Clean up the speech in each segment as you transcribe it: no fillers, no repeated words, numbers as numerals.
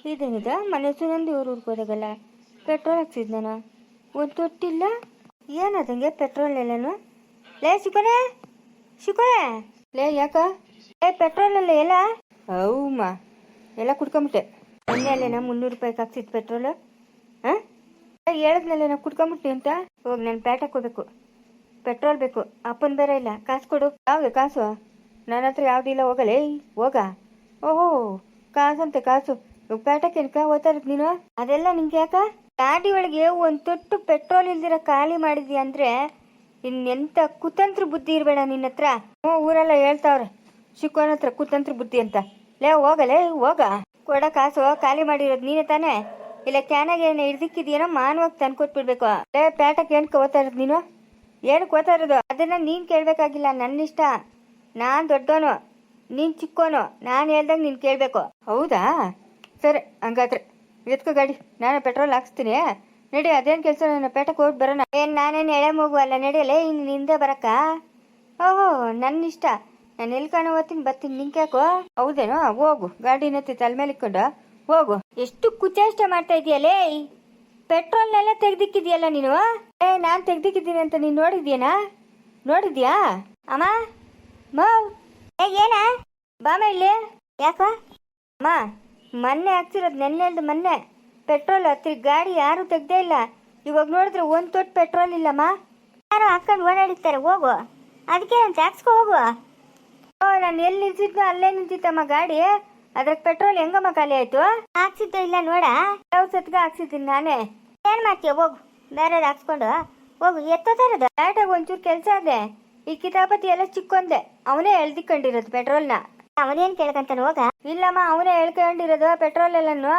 ಇದೇನಿದೆ ಮನೆ ಸುನಂದು ಇವ್ರು ಹೋದಾಗಲ್ಲ ಪೆಟ್ರೋಲ್ ಹಾಕ್ಸಿದ್ ನಾನು ಒಂದು ತೊಟ್ಟಿಲ್ಲ ಏನದಂಗೆ ಪೆಟ್ರೋಲ್ ಎಲ್ಲನು ಲೇ ಶಿಕೋನೆ ಲೇ ಯಾಕ ಪೆಟ್ರೋಲ್ ಎಲ್ಲ ಎಲ್ಲ ಹೌಮ್ಮ ಎಲ್ಲ ಕುಡ್ಕೊಂಬಿಟ್ಟೆ ಮೊನ್ನೆ ಅಲ್ಲೇನ 300 ರೂಪಾಯಿಗೆ ಹಾಕ್ಸಿದ್ ಪೆಟ್ರೋಲು ಹಾಂ ಹೇಳಿದ್ನಲ್ಲ ನಾ ಕುಡ್ಕೊಂಬಿಟ್ಟೆ ಅಂತ ಹೋಗಿ ನಾನು ಪೇಟೆಗೆ ಹೋಗ್ಬೇಕು ಪೆಟ್ರೋಲ್ ಬೇಕು ಅಪ್ಪನ ಬೇರೆ ಇಲ್ಲ ಕಾಸು ಕೊಡು ಯಾವ್ದು ಕಾಸು ನನ್ನ ಹತ್ರ ಯಾವುದಿಲ್ಲ ಹೋಗಲೇ ಹೋಗ ಓಹೋ ಕಾಸಂತೆ ಕಾಸು ಪೇಟೆಗೆ ಏನಕ ಓದ್ತಾ ಇರೋದು ನೀನು ಅದೆಲ್ಲ ನಿಂಗೆ ಯಾಕ ಗಾಡಿ ಒಳಗೆ ಒಂದು ತೊಟ್ಟು ಪೆಟ್ರೋಲ್ ಇಲ್ದಿರ ಖಾಲಿ ಮಾಡಿದ್ಯಾ ಅಂದರೆ ಇನ್ನೆಂಥ ಕುತಂತ್ರ ಬುದ್ಧಿ ಇರಬೇಡ ನಿನ್ನ ಹತ್ರ ಊರೆಲ್ಲ ಹೇಳ್ತಾವ್ರೆ ಶಿಕೋನ ಹತ್ರ ಕುತಂತ್ರ ಬುದ್ಧಿ ಅಂತ ಲೇ ಹೋಗಲೇ ಹೋಗ ಕೊಡ ಕಾಸು ಖಾಲಿ ಮಾಡಿರೋದು ನೀನೇ ತಾನೇ ಇಲ್ಲ ಕ್ಯಾನಾಗ ಏನು ಹಿಡ್ದಿಕ್ಕಿದ್ಯೇನೋ ಮಾನವಾಗಿ ತಂದ್ಕೊಟ್ಬಿಡ್ಬೇಕು ಲೇ ಪೇಟೆಗೆ ಏನಕ್ಕೆ ಓದ್ತಾ ಇರೋದು ನೀನು ಏನಕ್ಕೆ ಓದ್ತಾ ಇರೋದು ಅದನ್ನ ನೀನು ಕೇಳಬೇಕಾಗಿಲ್ಲ ನನ್ನ ಇಷ್ಟ ನಾನು ದೊಡ್ಡವನು ನೀನು ಚಿಕ್ಕೋನು ನಾನು ಹೇಳ್ದಾಗ ನೀನು ಕೇಳಬೇಕು ಹೌದಾ ಸರಿ ಹಂಗಾದ್ರೆ ಎತ್ಕೋ ಗಾಡಿ ನಾನು ಪೆಟ್ರೋಲ್ ಹಾಕ್ಸ್ತೀನಿ ನಡಿ ಅದೇನು ಕೆಲಸ ನನ್ನ ಪೇಟೆಗೆ ಹೋಗಿ ಬರೋಣ ಏನು ನಾನೇನು ಎಳೆ ಮಗುವಲ್ಲ ನಡಿಯಲೇ ಇನ್ನು ನಿಂದೆ ಬರಕ್ಕ ಓಹೋ ನನ್ನ ಇಷ್ಟ ನಾನು ಎಲ್ಲಿ ಕಾಣೋ ಓದ್ತೀನಿ ಬರ್ತೀನಿ ನಿಂಗೆ ಯಾಕೋ ಹೌದೇನೋ ಹೋಗು ಗಾಡಿನತ್ತಿ ತಲೆ ಮೇಲೆ ಇಕ್ಕೊಂಡು ಹೋಗು ಎಷ್ಟು ಕುಚೇಷ್ಟೆ ಮಾಡ್ತಾ ಇದೆಯಲ್ಲೇ ಪೆಟ್ರೋಲ್ನೆಲ್ಲ ತೆಗ್ದಿಕ್ಕಿದ್ಯಲ್ಲ ನೀನು ನಾನು ತೆಗ್ದಿಕ್ಕಿದ್ದೀನಿ ಅಂತ ನೀನು ನೋಡಿದ್ಯಾ ಅಮ್ಮ ಏನ ಬಾಮ ಇಲ್ಲಿ ಯಾಕ ಅಮ್ಮ ಮೊನ್ನೆ ಹಾಕ್ಸಿರೋದು ನೆನ್ನೆಲ್ದು ಮೊನ್ನೆ ಪೆಟ್ರೋಲ್ ಹತ್ತಿ ಗಾಡಿ ಯಾರು ತೆಗ್ದೇ ಇಲ್ಲ ಇವಾಗ ನೋಡಿದ್ರೆ ಒಂದು ತೊಟ್ಟು ಪೆಟ್ರೋಲ್ ಇಲ್ಲಮ್ಮ ಯಾರು ಹಾಕೊಂಡು ಓಡಾಡಿರ್ತಾರೆ ಹೋಗು ಅದಕ್ಕೆ ನಾನು ಹಾಕ್ಸ್ಕೊ ಹೋಗು ನಾನು ಎಲ್ಲಿ ನಿಲ್ಸಿದ್ನೋ ಅಲ್ಲೇ ನಿಂತಿತ್ತಮ್ಮ ಗಾಡಿ ಅದ್ರಾಗ ಪೆಟ್ರೋಲ್ ಹೆಂಗಮ್ಮ ಖಾಲಿ ಆಯ್ತು ಹಾಕ್ಸಿದ್ದ ಇಲ್ಲ ನೋಡ ಯಾವ ಸತ್ಗ ಹಾಕ್ಸಿದ್ದೀನಿ ನಾನೇ ಏನ್ ಮಾಡ್ತೀಯ ಹೋಗು ಬೇರೆ ಹಾಕ್ಸ್ಕೊಂಡು ಹೋಗು ಎತ್ತೋತಾರದು ಆಟಾಗ ಒಂಚೂರು ಕೆಲಸ ಅದೇ ಈ ಕಿತಾಪತಿ ಎಲ್ಲ ಚಿಕ್ಕೊಂದೆ ಅವನೇ ಎಳ್ದಿಕೊಂಡಿರೋದು ಪೆಟ್ರೋಲ್ನ ಅವನೇನ್ ಕೇಳ್ಕಂತಾನೆ ಹೋಗ ಇಲ್ಲಮ್ಮ ಅವನೇ ಹೇಳ್ಕೊಂಡಿರೋದು ಪೆಟ್ರೋಲ್ ಎಲ್ಲನು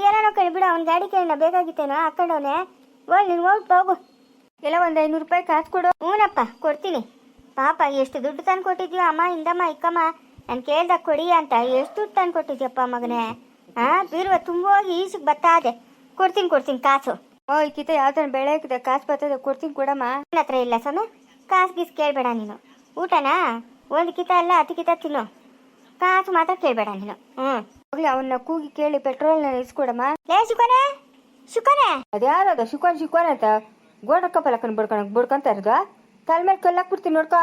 ಏನೋ ಬಿಡು ಅವ್ನ ಗಾಡಿ ಕೇಳ ಬೇಕಾಗಿತ್ತೇನೋ ಹಾಕೊಂಡವನೆ ಹೋಗಿ ನೀನು ಹೋಗು ಎಲ್ಲ ಒಂದು 500 ರೂಪಾಯಿ ಕಾಸು ಕೊಡು ಹ್ಞೂನಪ್ಪ ಕೊಡ್ತೀನಿ ಪಾಪ ಎಷ್ಟು ದುಡ್ಡು ತಂದು ಕೊಟ್ಟಿದ್ಯೋ ಅಮ್ಮ ಇಂದಮ್ಮ ಇಕ್ಕಮ್ಮ ನಾನು ಕೇಳ್ದಾಗ ಕೊಡಿ ಅಂತ ಎಷ್ಟು ದುಡ್ಡು ತಂದು ಕೊಟ್ಟಿದ್ಯಪ್ಪ ಮಗನೇ ಬೀರುವ ತುಂಬೋಗಿ ಈಸಿಗೆ ಬತ್ತಾದೆ ಕೊಡ್ತೀನಿ ಕಾಸು ಈ ಕಿತ ಯಾವ ಥರ ಬೆಳೆ ಹಾಕಿದೆ ಕಾಸು ಬರ್ತದೆ ಕೊಡ್ತೀನಿ ಕೊಡಮ್ಮ ನನ್ನ ಹತ್ರ ಇಲ್ಲ ಸಮ ಕಾಸು ಗೀಸು ಕೇಳಬೇಡ ನೀನು ಊಟನಾ ಒಂದು ಕಿತ ಅಲ್ಲ 10 ಕಿತ ತಿನ್ನು ಕಾಸು ಮಾತ್ರ ಕೇಳಬೇಡ ನೀನು ಹೋಗ್ಲಿ ಅವನ್ನ ಕೂಗಿ ಕೇಳಿ ಪೆಟ್ರೋಲ್ನ ಇಸ್ಕೊಡಮ್ಮ ಲೇ ಶಿಕೋನೆ ಅದ್ಯಾರದ ಶಿಕೋನ್ ಅಂತ ಗೋಡಕ್ಕ ಪಲಕನ್ ಬಡ್ಕೊಂತ ಇರೋದು ತಲೆ ಮೇಲೆ ಕಲ್ಲಾಕ್ ಬಿಡ್ತೀನಿ ನೋಡ್ಕೊ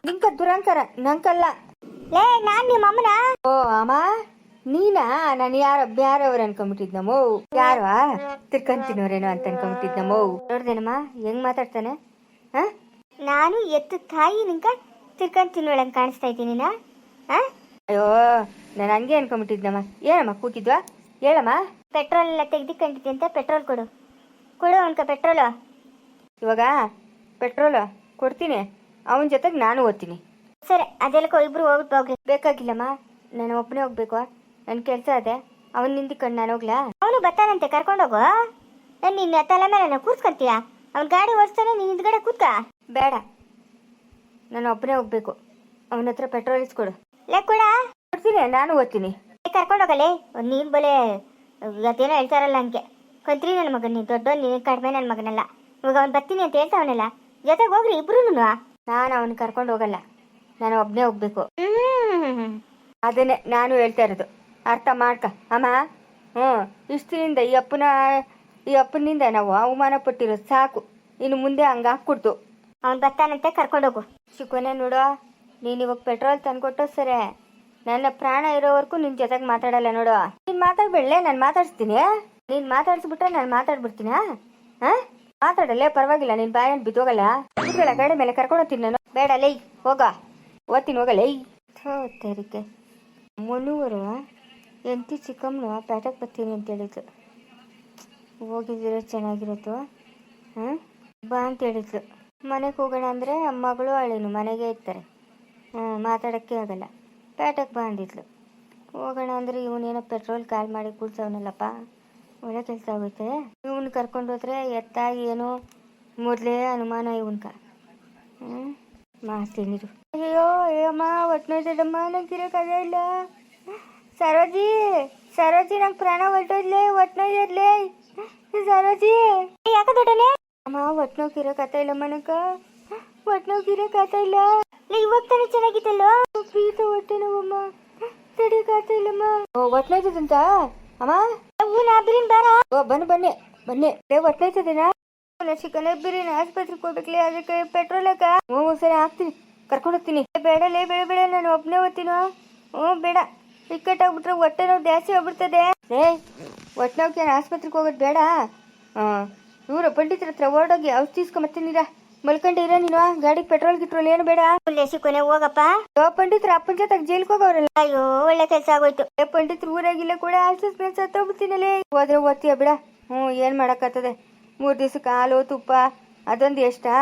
ನಿಂಕ ದುರಂಕಾರ ನಂಕಲ್ಲ ಲೇ ನಾನ್ ನಿಮ್ಮ ಅಮ್ಮನ ಓ ಅಮ್ಮ ನೀನಾ ನಾನು ಬ್ಯಾರವ್ರ ಅನ್ಕೊಂಡ್ಬಿಟ್ಟಿದ್ನಮ್ಮೋ ಯಾರ ತಿರ್ಕಂತಿನವ್ರೇನೋ ಅಂತ ಅನ್ಕೊಂಡ್ಬಿಟ್ಟಿದ್ನಮ್ಮೋ ನೋಡ್ದೇನಮ್ಮ ಹೆಂಗ್ ಮಾತಾಡ್ತಾನೆ ನಾನು ಎತ್ತು ತಾಯಿ ನಿಂಕ ತಿರ್ಕಂತಿನೋಳಂಗೆ ಕಾಣಿಸ್ತಾ ಇದ್ದೀನಿ ಅಯ್ಯೋ ನಾನು ಹಂಗೆ ಅನ್ಕೊಂಡ್ಬಿಟ್ಟಿದ್ನಮ್ಮ ಏನಮ್ಮ ಕೂಗಿದ್ವಾ ಹೇಳಮ್ಮ ಪೆಟ್ರೋಲ್ ಎಲ್ಲ ತೆಗ್ದಿಕೊಂಡಿದ್ದೆ ಅಂತ ಪೆಟ್ರೋಲ್ ಕೊಡು ಅವನ್ಕ ಪೆಟ್ರೋಲು ಇವಾಗ ಪೆಟ್ರೋಲು ಕೊಡ್ತೀನಿ ಅವನ ಜೊತೆಗೆ ನಾನು ಓದ್ತೀನಿ ಸರಿ ಅದೆಲ್ಲ ಇಬ್ರು ಹೋಗ್ಬಿಟ್ಟು ಹೋಗ್ರಿ ಬೇಕಾಗಿಲ್ಲಮ್ಮ ನಾನು ಒಬ್ಬನೇ ಹೋಗ್ಬೇಕು ನನ್ನ ಕೆಲಸ ಅದೇ ಅವನು ನಿಂದಿಕೊಂಡು ನಾನು ಹೋಗ್ಲಾ ಅವನು ಬರ್ತಾನಂತೆ ಕರ್ಕೊಂಡೋಗು ನಿನ್ನ ತಲೆ ಮೇಲೆ ನಾನು ಕೂರ್ಸ್ಕೊಂತೀಯ ಅವ್ನ ಗಾಡಿ ಓಡಿಸ್ತಾನೆ ನೀನು ಹಿಂದ್ಗಡೆ ಕೂತ್ಕ ಬೇಡ ನಾನು ಒಬ್ಬನೇ ಹೋಗ್ಬೇಕು ಅವನ ಹತ್ರ ಪೆಟ್ರೋಲ್ ಇಸ್ಕೊಡು ಕೊಡ್ತೀನಿ ನಾನು ಓದ್ತೀನಿ ಕರ್ಕೊಂಡೋಗಲೇ ನೀನು ಬಲೆ ಅದೇನೋ ಹೇಳ್ತಾರಲ್ಲ ಹಂಗೆ ಕಂತ್ರಿ ನನ್ನ ಮಗನ ನೀನು ದೊಡ್ಡವನು ನೀನು ಕಡಿಮೆ ನನ್ನ ಮಗನಲ್ಲ ಇವಾಗ ಅವ್ನು ಬರ್ತೀನಿ ಅಂತ ಹೇಳ್ತಾವನಲ್ಲ ಜೊತೆಗೆ ಹೋಗ್ರಿ ಇಬ್ರು ನಾನು ಅವನು ಕರ್ಕೊಂಡು ಹೋಗಲ್ಲ ನಾನು ಒಬ್ಬನೇ ಹೋಗ್ಬೇಕು ಅದನ್ನೇ ನಾನು ಹೇಳ್ತಾ ಇರೋದು ಅರ್ಥ ಮಾಡ್ಕ ಅಮ್ಮ ಇಷ್ಟಿನಿಂದ ಈ ಅಪ್ಪನಿಂದ ನಾವು ಅವಮಾನ ಪಟ್ಟಿರೋದು ಸಾಕು ಇನ್ನು ಮುಂದೆ ಹಂಗೆ ಹಾಕ್ಕೊಡ್ತು ಅವ್ನು ಬರ್ತಾನಂತೆ ಕರ್ಕೊಂಡೋಗು ಶಿಕೋನೆ ನೋಡು ನೀನು ಇವಾಗ ಪೆಟ್ರೋಲ್ ತಂದ್ಕೊಟ್ಟೋ ಸರಿ ನನ್ನ ಪ್ರಾಣ ಇರೋವರೆಗೂ ನಿನ್ನ ಜೊತೆಗೆ ಮಾತಾಡಲ್ಲ ನೋಡು ನೀನು ಮಾತಾಡ್ಬೇಡಲೇ ನಾನು ಮಾತಾಡ್ಸ್ತೀನಿ ನೀನು ಮಾತಾಡ್ಸ್ಬಿಟ್ರೆ ನಾನು ಮಾತಾಡ್ಬಿಡ್ತೀನ ಮಾತಾಡಲ್ಲೇ ಪರವಾಗಿಲ್ಲ ನೀನು ಬಾಯಲ್ಲಿ ಬಿದ್ದೋಗಲ್ಲ ಇದ್ಗಳ ಗಾಡಿ ಮೇಲೆ ಕರ್ಕೊಂಡು ಹೋಗ್ತೀನಿ ನಾನು ಬೇಡ ಲೈ ಓದ್ತೀನಿ ಹೋಗಲ್ಲ ತೇರಿಕೆ ಮುನ್ನೂರು ಎಂಟಿ ಚಿಕ್ಕಮ್ಮನು ಪೇಟೆಗೆ ಬರ್ತೀನಿ ಅಂತ ಹೇಳಿದ್ಲು ಹೋಗಿದ್ರೆ ಚೆನ್ನಾಗಿರತ್ತು ಬಾ ಅಂತ ಹೇಳಿದ್ಲು ಮನೆಗೆ ಹೋಗೋಣ ಅಂದರೆ ಮಗಳು ಅಳಿನು ಮನೆಗೆ ಇರ್ತಾರೆ ಮಾತಾಡೋಕ್ಕೆ ಆಗಲ್ಲ ಪೇಟೆಗೆ ಬಾ ಅಂದಿದ್ಲು ಹೋಗೋಣ ಅಂದರೆ ಇವನೇನೋ ಪೆಟ್ರೋಲ್ ಕಾಲ್ ಮಾಡಿ ಕೂಡ್ಸವನಲ್ಲಪ್ಪ ಒಳ್ಳೆ ಕೆಲಸ ಆಗುತ್ತೆ ಇವನು ಕರ್ಕೊಂಡು ಹೋದ್ರೆ ಎತ್ತಾಗಿ ಏನೋ ಮೊದಲೇ ಅನುಮಾನ ಇವನ್ಕ ಮಾಡ್ತೀನಿರು ಅಯ್ಯೋ ಅಯ್ಯಮ್ಮ ಒಟ್ಟನೋಯ್ತದಮ್ಮ ನಂಗಿರೋಕ್ಕಾಗೇ ಇಲ್ಲ ಸರೋಜಿ ನಂಗೆ ಪ್ರಾಣ ಹೊಟ್ಟೋದ್ಲೇ ಒಟ್ಟನೋಯ್ಯದ್ಲೇ ಸರೋಜಿ ಯಾಕೆ ದೊಡ್ಡನೆ ಅಮ್ಮ ಒಟ್ಟನೋಗಿರೋಕತ್ತ ಇಲ್ಲಮ್ಮ ನಂಗೆ ಒಟ್ಟನೋಗಿರೋಕತ್ತ ಇಲ್ಲ ಇವಾಗ ತಾನೇ ಚೆನ್ನಾಗಿತ್ತಲ್ಲ ಪ್ರೀತ ಹೊಟ್ಟೆ ನೋವಮ್ಮ ತಡಿಯಕಾಗ್ತಾ ಇಲ್ಲಮ್ಮ. ಓ ಹೊಟ್ಲೈತದಂತ ಅಮ್ಮ. ಬೇಡ. ಓ ಬನ್ನಿ ಬನ್ನಿ ಹೊಟ್ಲೈತದೇನಾ? ಚಿಕನ್ ಬಿರಿಯಾನಿ ಆಸ್ಪತ್ರೆಗೆ ಹೋಗ್ಬೇಕಲೇ, ಅದಕ್ಕೆ ಪೆಟ್ರೋಲ್ ಹಾಕ. ಹ್ಞೂ ಸರಿ ಹಾಕ್ತೀನಿ, ಕರ್ಕೊಂಡು ಹೋಗ್ತೀನಿ. ಬೇಡಲೇ ಬೇಡ ನಾನು ಒಬ್ಬನೇ ಹೋಗ್ತೀನೋ. ಹ್ಞೂ ಬೇಡ, ಟಿಕೆಟ್ ಆಗ್ಬಿಟ್ರೆ ಹೊಟ್ಟೆ ನೋವು ಜಾಸ್ತಿ ಆಗ್ಬಿಡ್ತದೆ. ಹೊಟ್ಟೆ ನೋವು ಆಸ್ಪತ್ರೆಗೆ ಹೋಗೋದು ಬೇಡ. ಇವರು ಪಂಡಿತರ ಹತ್ರ ಓಡೋಗಿ ಔಷಧಿ ಇಸ್ಕೊಂಬತ್ತೀನಿರ. ಮಲ್ಕೊಂಡಿರ ನೀನು, ಗಾಡಿ ಪೆಟ್ರೋಲ್ ಗಿಟ್ರೋಲ್ ಏನು ಬೇಡ. ಕೊನೆ ಹೋಗಪ್ಪ. ಪಂಡಿತರ ಅಪ್ಪನ ಜೊತೆ ಜೈಲ್ಗೆ ಹೋಗೋರಲ್ಲ. ಅಯ್ಯೋ ಒಳ್ಳೆ ಕೆಲಸ ಆಗೋಯ್ತು. ಪಂಡಿತರು ಊರಾಗಿಲ್ಲ ಕೂಡ ಆಲ್ಸಸ್ ಸತ್ತೋಗ್ಬಿಡ್ತೀನಲ್ಲೇ. ಹೋದ್ರೆ ಓದ್ತೀಯ ಬಿಡ. ಏನು ಮಾಡೋಕ್ಕಾಗ್ತದೆ. 3 ದಿವ್ಸಕ್ಕೆ ಹಾಲು ತುಪ್ಪ ಅದೊಂದು ಎಷ್ಟಾ,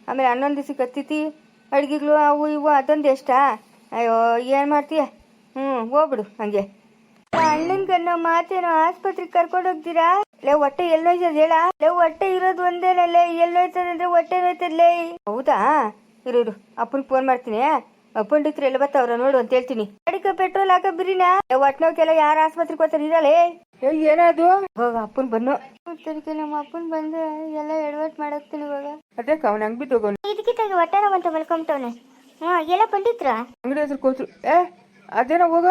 ಆಮೇಲೆ 11 ದಿವ್ಸಕ್ಕೆ ಹತ್ತಿತಿ ಅಡುಗೆಗಳು ಅವು ಇವು ಅದೊಂದು ಎಷ್ಟಾ. ಅಯ್ಯೋ ಏನು ಮಾಡ್ತೀಯ. ಹೋಗ್ಬಿಡು ಹಂಗೆ. ಅಣ್ಣನ ಮಾತೇನೋ ಆಸ್ಪತ್ರೆಗೆ ಕರ್ಕೊಂಡು ಹೋಗ್ತೀರಾ? ಹೊಟ್ಟೆ ಎಲ್ಲೋಯ್ತದ ಹೇಳ. ಹೊಟ್ಟೆ ಇರೋದು ಒಂದೇನಲ್ಲೇ, ಎಲ್ಲೋಯ್ತದಂದ್ರೆ ಹೊಟ್ಟೆ ನೋಯ್ತದ್ಲೇ. ಹೌದಾ, ಇರು ಅಪ್ಪನಿಗೆ ಫೋನ್ ಮಾಡ್ತೀನಿ. ಪಂಡಿತರು ಎಲ್ಲ ಬರ್ತಾವ್ರ ನೋಡು ಅಂತ ಹೇಳ್ತೀನಿ. ಅಡಿಕೆ ಪೆಟ್ರೋಲ್ ಹಾಕ ಬಿರಿನಾ. ಹೊಟ್ಟೆ ನೋಕೆಲ್ಲ ಯಾರು ಆಸ್ಪತ್ರೆಗೆ ಹೋಗ್ತಾರೆ ಇರಲೇ. ಏನಾದ್ರು ಹೋಗ ಅಪ್ಪನ್ ಬನ್ನು. ನಮ್ಮ ಅಪ್ಪನ್ ಬಂದು ಎಲ್ಲ ಎಡವಟ್ ಮಾಡಾಕ್ತೀನಿ ಇವಾಗ. ಅದಕ್ಕೆ ಅವ್ನ ಹಂಗ್ ಬಿದ್ದು ಹೋಗೋನು. ಇದಕ್ಕಿತ್ತಾಗಿ ಹೊಟ್ಟೆ ಅಂತ ಮಲ್ಕೊಂಬಿಟ್ಟವನೆ. ಎಲ್ಲ ಪಂಡಿತ್ರ ಅಂಗಡಿ ಹೆಸರು ಕೋತ್ರು. ಅದೇನೋ ಹೋಗ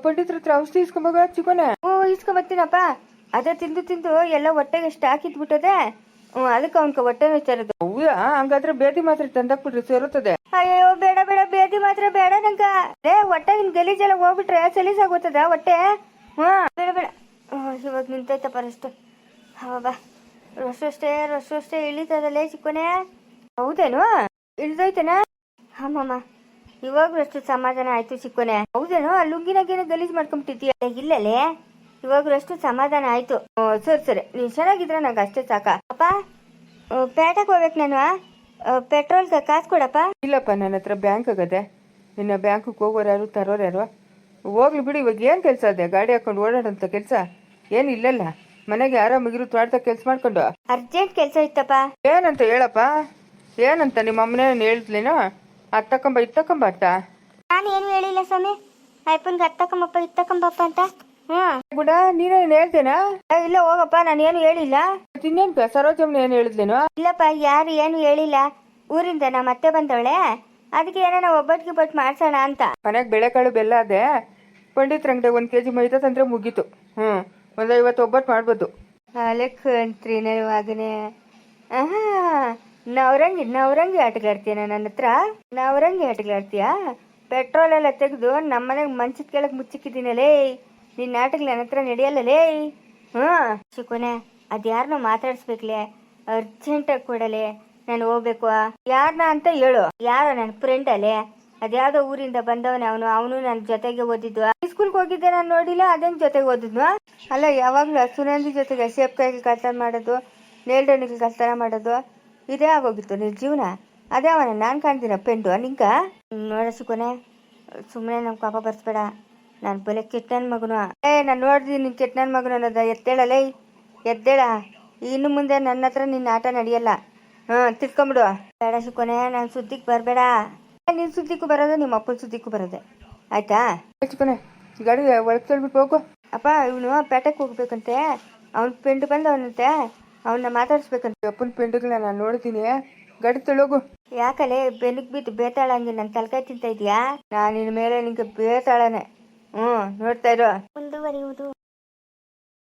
ಪಂಡಿತ್ರ ಹತ್ರ ಔಷಧಿ ಇಸ್ಕೊಂಬೋಗ ಚಿಕೋನೆ. ಇಸ್ಕೊಂಬತ್ತೀನಪ್ಪ. ಅದೇ ತಿಂದು ಎಲ್ಲ ಹೊಟ್ಟೆಗೆ ಸ್ಟಾಕ್ ಇದ್ಬಿಟ್ಟದೆ. ಅದಕ್ಕೆ ಅವನ್ಕ ಹೊಟ್ಟೆ ನೋಯ್ತಾರದು. ಹೌದಾ, ಹಂಗಾದ್ರೆ ಬೇದಿ ಮಾತ್ರ ತಂದಾಕ್ಬಿಟ್ರಿ ಸೇರುತ್ತದೆ. ಅಯ್ಯೋ ಬೇಡ ಬೇದಿ ಮಾತ್ರ ಬೇಡ ನಂಗ. ಹೊಟ್ಟೆ ನಿನ್ ಗಲೀಜೆಲ್ಲ ಹೋಗ್ಬಿಟ್ರೆ ಸಲೀಸಾಗೋತದ ಹೊಟ್ಟೆ. ಬೇಡ ಇವಾಗ ನಿಂತೈತಪ್ಪ ರಷ್ಟು. ಬಾ ರಷ್ಟೇ ಇಳಿತದಲ್ಲೇ ಚಿಕ್ಕೋನೆ. ಹೌದೇನು ಇಳಿದೈತೇನ? ಅಮ್ಮಮ್ಮ ಇವಾಗ ಅಷ್ಟು ಸಮಾಧಾನ ಆಯ್ತು ಚಿಕ್ಕೋನೆ. ಹೌದೇನು ಲುಂಗಿನಾಗೇನೋ ಗಲೀಜ್ ಮಾಡ್ಕೊಂಬಿಟ್ಟಿದ್ಯಾ? ಇಲ್ಲಲೇ ಇವಾಗ ಅಷ್ಟು ಸಮಾಧಾನ ಆಯ್ತು. ಸರಿ ನೀನ್ ಚೆನ್ನಾಗಿದ್ರ ನಂಗೆ ಅಷ್ಟೇ ಸಾಕ. ಅಪ್ಪ ಪೇಟೆಗೆ ಹೋಗ್ಬೇಕು ನಾನು. ಪೆಟ್ರೋಲ್ಗೆ ಕಾಸು ಕೊಡಪ್ಪ. ಇಲ್ಲಪ್ಪ, ನನ್ನ ಹತ್ರ ಬ್ಯಾಂಕ್ ಆಗದೆ. ನಿನ್ನ ಬ್ಯಾಂಕ್ಗೆ ಹೋಗೋರು ಯಾರು ತರೋರು ಯಾರು? ಹೋಗ್ಲಿ ಬಿಡಿ. ಇವಾಗ ಏನು ಕೆಲಸ ಅದೇ? ಗಾಡಿ ಹಾಕೊಂಡು ಓಡಾಡೋಂಥ ಕೆಲಸ ಏನು ಇಲ್ಲಲ್ಲ. ಮನೆಗೆ ಆರಾಮಾಗಿರು ತ್ವಾಡ್ತಾ ಕೆಲಸ ಮಾಡ್ಕೊಂಡು. ಅರ್ಜೆಂಟ್ ಕೆಲಸ ಇತ್ತಪ್ಪ. ಏನಂತ ಹೇಳಪ್ಪ. ಏನಂತ ನಿಮ್ಮ ಅಮ್ಮನೇ ಹೇಳಿದ್ಲೇನೋ? ಅದು ತಕೊಂಬ ಇದು ತಕೊಂಬ ಅಂತ. ನಾನು ಏನು ಹೇಳಿಲ್ಲ ಸ್ವಾಮಿ. ಅಯ್ಯಪ್ಪನ್ಗೆ ಹತ್ತಕೊಂಬಪ್ಪ ಇತ್ತಕೊಂಬಪ್ಪ ಅಂತ. ಗುಡ ನೀನೇನು ಹೇಳ್ತೇನಾ? ಇಲ್ಲ ಹೋಗಪ್ಪ, ನಾನು ಏನು ಹೇಳಿಲ್ಲ. ಇನ್ನೇನು ಸರೋಜಮ್ಮನ ಏನು ಹೇಳಿದ್ಲೇನೋ? ಇಲ್ಲಪ್ಪ, ಯಾರು ಏನು ಹೇಳಿಲ್ಲ. ಊರಿಂದ ನಮ್ಮ ಅತ್ತೆ ಬಂದವಳೆ, ಅದಕ್ಕೆ ಏನೋ ನಾವು ಒಬ್ಬಟ್ಟಿಗೆ ಬಟ್ ಮಾಡ್ಸೋಣ ಅಂತ. ಮನೆಗೆ ಬೆಳೆಕಾಳು ಬೆಲ್ಲ ಅದೇ. ಪಂಡಿತ್ರ ಅಂಗಡಿ 1 kg ಮೈದಾ ತಂದ್ರೆ ಮುಗೀತು. ಒಂದು 50 ಒಬ್ಬಟ್ಟು ಮಾಡ್ಬೋದು. ಲೆಕ್ಕಂತ್ರಿ ಮಗನೇ. ನವರಂಗಿ ಆಟಗಾಡ್ತೀಯ ನನ್ನ ಹತ್ರ? ನವರಂಗಿ ಆಟಗಾಡ್ತೀಯ? ಪೆಟ್ರೋಲ್ ಎಲ್ಲ ತೆಗೆದು ನಮ್ಮನೆಗೆ ಮಂಚದ ಕೆಳಗೆ ಮುಚ್ಚಿಕ್ಕಿದ್ದೀನಲ್ಲೇ. ನಿನ್ನ ಆಟಗಳು ನನ್ನ ಹತ್ರ ನಡೆಯಲ್ಲಲೇ. ಚಿಕ್ಕೋನೆ ಅದ್ಯಾರನ್ನೋ ಮಾತಾಡಿಸ್ಬೇಕಲೇ, ಅರ್ಜೆಂಟಾಗಿ ಕೊಡಲೇ. ನಾನು ಹೋಗ್ಬೇಕು. ಯಾರನ್ನ ಅಂತ ಹೇಳು. ಯಾರೋ ನನ್ನ ಫ್ರೆಂಡ್ ಅಲ್ಲೇ, ಅದ್ಯಾವುದೋ ಊರಿಂದ ಬಂದವನೇ ಅವನು ನನ್ನ ಜೊತೆಗೆ ಓದಿದ್ವ. ಸ್ಕೂಲ್ಗೆ ಹೋಗಿದ್ದೆ ನಾನು ನೋಡಿಲ್ಲ, ಅದೇನು ಜೊತೆಗೆ ಓದಿದ್ವ. ಅಲ್ಲ ಯಾವಾಗಲೂ ಸುನಂದಿ ಜೊತೆಗೆ ಸೇಪ್ಕಾಯಿಗೆ ಕಳ್ತನ ಮಾಡೋದು, ನೇಲ್ಡಣಿಗೆ ಕಳ್ತನ ಮಾಡೋದು, ಇದೇ ಆಗೋಗಿತ್ತು ನಿನ್ನ ಜೀವನ. ಅದೇ ಅವನ ನಾನು ಕಾಣ್ತೀನ ಪೆಂಡು ನಿಂಕ. ನೋಡ ಚಿಕ್ಕೋನೆ, ಸುಮ್ಮನೆ ನಮ್ಮ ಪಾಪ ಬರ್ಸ್ಬೇಡ. ನಾನು ಬಲೆ ಕೆಟ್ಟ ನನ್ನ ಮಗನು. ನಾನು ನೋಡಿದೀನಿ ನಿನ್ನ ಕೆಟ್ಟ ನನ್ನ ಮಗನು ಅನ್ನೋದ. ಎದ್ದೇಳಲೇ, ಎದ್ದೇಳ. ಇನ್ನು ಮುಂದೆ ನನ್ನ ಹತ್ರ ನಿನ್ನ ಆಟ ನಡೆಯಲ್ಲ. ತಿಳ್ಕೊಂಬಿಡು. ಬೇಡ ಚಿಕ್ಕೋನೆ, ನಾನು ಸುದ್ದಿಗೆ ಬರಬೇಡ. ನಿನ್ನ ಸುದ್ದಿಗೂ ಬರೋದು, ನಿಮ್ಮ ಅಪ್ಪನ ಸುದ್ದಿಗೂ ಬರೋದೆ. ಆಯ್ತಾ? ಚಿಕ್ಕೋನೆ ಗಾಡಿ ಒಳಗೆ ತಳ್ಬಿಟ್ಟು ಹೋಗು. ಅಪ್ಪ ಇವನು ಪೇಟೆಗೆ ಹೋಗ್ಬೇಕಂತೆ. ಅವ್ನ ಪೆಂಡು ಬಂದವನಂತೆ, ಅವನ್ನ ಮಾತಾಡಿಸ್ಬೇಕಂತೆ. ಅಪ್ಪನ ಪೆಂಡುಗಳನ್ನ ನಾನು ನೋಡ್ತೀನಿ. ಗಾಡಿ ತಳ್ಳೋಗು. ಯಾಕಲೆ ಬೆನ್ನಿಗೆ ಬಿದ್ದು ಬೇತಾಳ ಹಂಗೆ ನನ್ನ ತಲೆಕಾಯಿ ತಿಂತ ಇದೆಯಾ? ನಾನು ನಿನ್ನ ಮೇಲೆ ನಿಂಗೆ ಬೇತಾಳನೆ. ನೋಡ್ತಾ ಇರೋ. ಮುಂದುವರಿಯುವುದು.